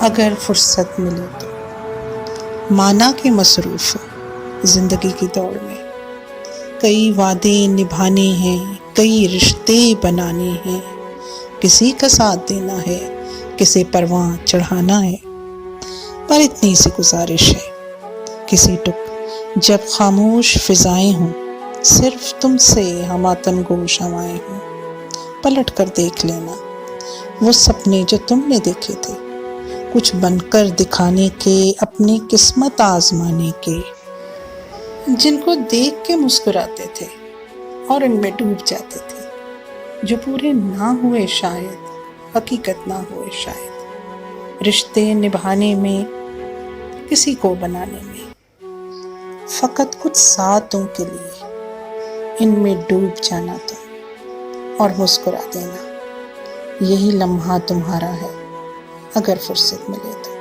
اگر فرصت ملے تو مانا کہ مصروف ہو زندگی کی دوڑ میں، کئی وعدے نبھانے ہیں، کئی رشتے بنانے ہیں، کسی کا ساتھ دینا ہے، کسی پرواں چڑھانا ہے، پر اتنی سی گزارش ہے، کسی ٹک جب خاموش فضائیں ہوں، صرف تم سے ہماتن گوش ہوائیں ہوں، پلٹ کر دیکھ لینا وہ سپنے جو تم نے دیکھے تھے، کچھ بن کر دکھانے کے، اپنی قسمت آزمانے کے، جن کو دیکھ کے مسکراتے تھے اور ان میں ڈوب جاتے تھے، جو پورے نہ ہوئے شاید، حقیقت نہ ہوئے شاید، رشتے نبھانے میں، کسی کو بنانے میں، فقط کچھ ساتوں کے لیے ان میں ڈوب جانا تم اور مسکرا دینا، یہی لمحہ تمہارا ہے اگر فرصت ملے تو۔